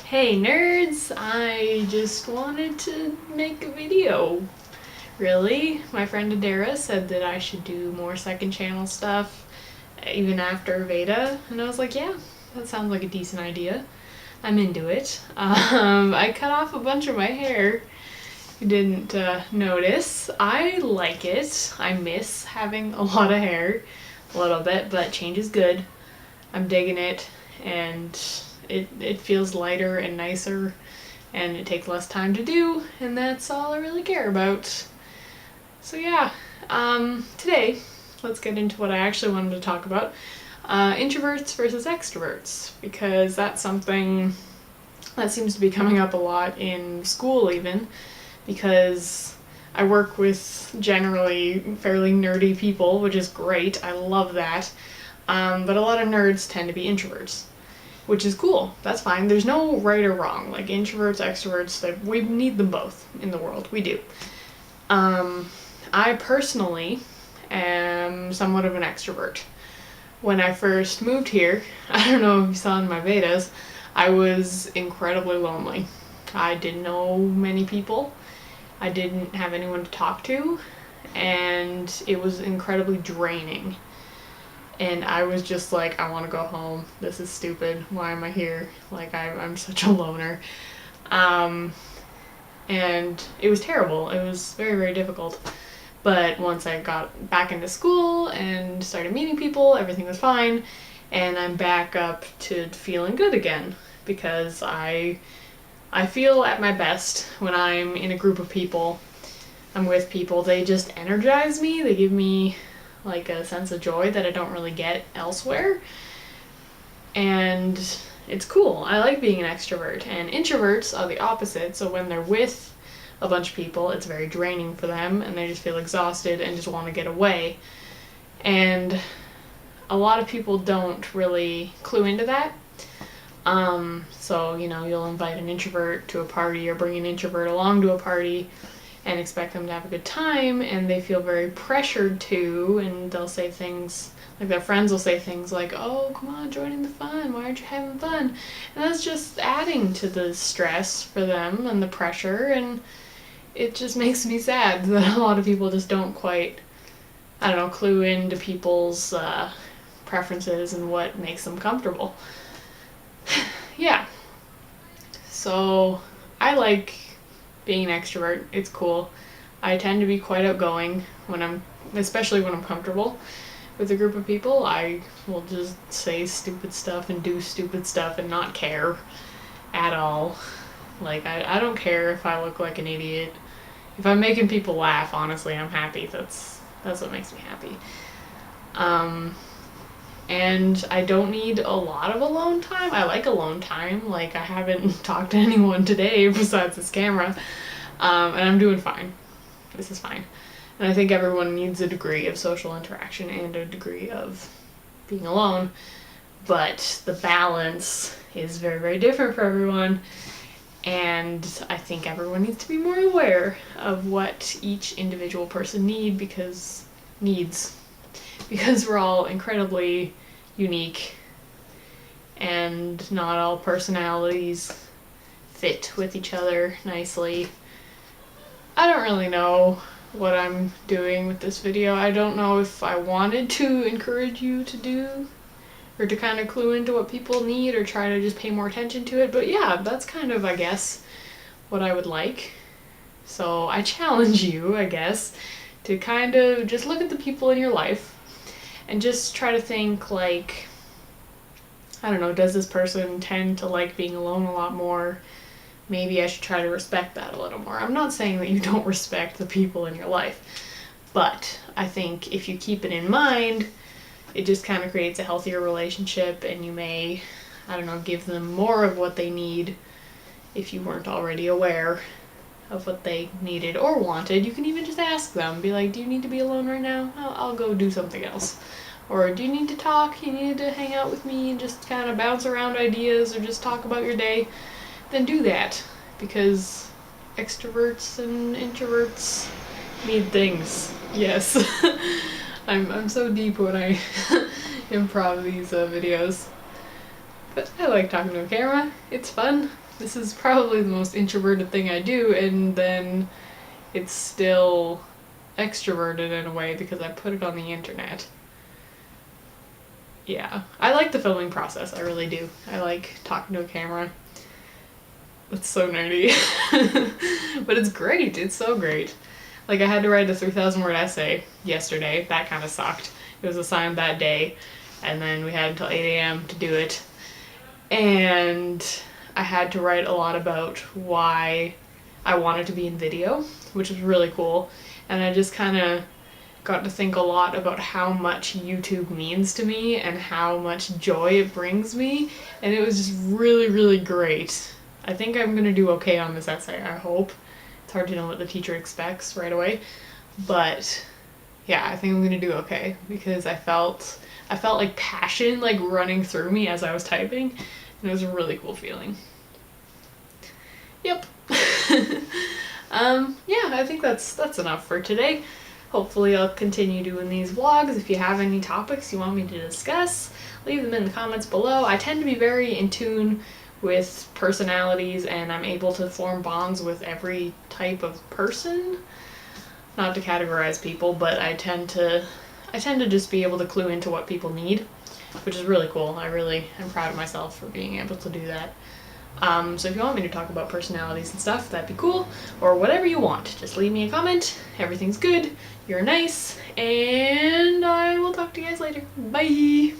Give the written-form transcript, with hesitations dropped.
Hey nerds, I just wanted to make a video. Really? My friend Adara said that I should do more second channel stuff even after Veda, and I was like, yeah, that sounds like a decent idea. I'm into it. I cut off a bunch of my hair. You didn't notice. I like it. I miss having a lot of hair a little bit, but change is good. I'm digging it, and it feels lighter and nicer, and it takes less time to do, and that's all I really care about. So yeah, today let's get into what I actually wanted to talk about. Introverts versus extroverts, because that's something that seems to be coming up a lot in school even, because I work with generally fairly nerdy people, which is great. I love that. But a lot of nerds tend to be introverts, which is cool. That's fine. There's no right or wrong. Like introverts, extroverts, we need them both in the world. We do. I personally am somewhat of an extrovert. When I first moved here, I don't know if you saw in my Vedas, I was incredibly lonely. I didn't know many people. I didn't have anyone to talk to, and it was incredibly draining. And I was just like, I want to go home. This is stupid. Why am I here? Like, I'm such a loner. And it was terrible. It was very, very difficult. But once I got back into school and started meeting people, everything was fine. And I'm back up to feeling good again. Because I feel at my best when I'm in a group of people. I'm with people. They just energize me. They give me like a sense of joy that I don't really get elsewhere. And it's cool. I like being an extrovert. And introverts are the opposite. So when they're with a bunch of people, it's very draining for them and they just feel exhausted and just want to get away. And a lot of people don't really clue into that. So, you'll invite an introvert to a party or bring an introvert along to a party and expect them to have a good time, and they feel very pressured to, and they'll say things, like their friends will say things like, oh, come on, join in the fun, why aren't you having fun? And that's just adding to the stress for them and the pressure, and it just makes me sad that a lot of people just don't quite, clue into people's preferences and what makes them comfortable. Yeah. So, I like being an extrovert. It's cool. I tend to be quite outgoing especially when I'm comfortable with a group of people. I will just say stupid stuff and do stupid stuff and not care at all. Like, I don't care if I look like an idiot. If I'm making people laugh, honestly, I'm happy. That's what makes me happy. And I don't need a lot of alone time. I like alone time. Like, I haven't talked to anyone today besides this camera. And I'm doing fine. This is fine. And I think everyone needs a degree of social interaction and a degree of being alone. But the balance is very, very different for everyone. And I think everyone needs to be more aware of what each individual person needs, because we're all incredibly unique and not all personalities fit with each other nicely. I don't really know what I'm doing with this video. I don't know if I wanted to encourage you to do or to kind of clue into what people need or try to just pay more attention to it, but yeah, that's kind of, I guess, what I would like. So I challenge you, I guess, to kind of just look at the people in your life and just try to think, like, does this person tend to like being alone a lot more? Maybe I should try to respect that a little more. I'm not saying that you don't respect the people in your life, but I think if you keep it in mind, it just kind of creates a healthier relationship, and you may, give them more of what they need if you weren't already aware of what they needed or wanted. You can even just ask them, be like, do you need to be alone right now? I'll go do something else. Or do you need to talk? You need to hang out with me and just kind of bounce around ideas or just talk about your day? Then do that, because extroverts and introverts need things. Yes. I'm so deep when I improv these videos. But I like talking to a camera. It's fun. This is probably the most introverted thing I do, and then it's still extroverted in a way because I put it on the internet. Yeah, I like the filming process, I really do. I like talking to a camera. It's so nerdy. But it's great, it's so great. Like, I had to write a 3,000 word essay yesterday. That kind of sucked. It was assigned that day, and then we had until 8 a.m. to do it. And I had to write a lot about why I wanted to be in video, which was really cool. And I just kind of got to think a lot about how much YouTube means to me and how much joy it brings me. And it was just really, really great. I think I'm going to do okay on this essay, I hope. It's hard to know what the teacher expects right away. But yeah, I think I'm going to do okay because I felt like passion like running through me as I was typing. And it was a really cool feeling. Yep. Yeah, I think that's enough for today. Hopefully I'll continue doing these vlogs. If you have any topics you want me to discuss, leave them in the comments below. I tend to be very in tune with personalities, and I'm able to form bonds with every type of person. Not to categorize people, but I tend to just be able to clue into what people need, which is really cool. I'm proud of myself for being able to do that. So if you want me to talk about personalities and stuff, that'd be cool. Or whatever you want. Just leave me a comment. Everything's good. You're nice. And I will talk to you guys later. Bye!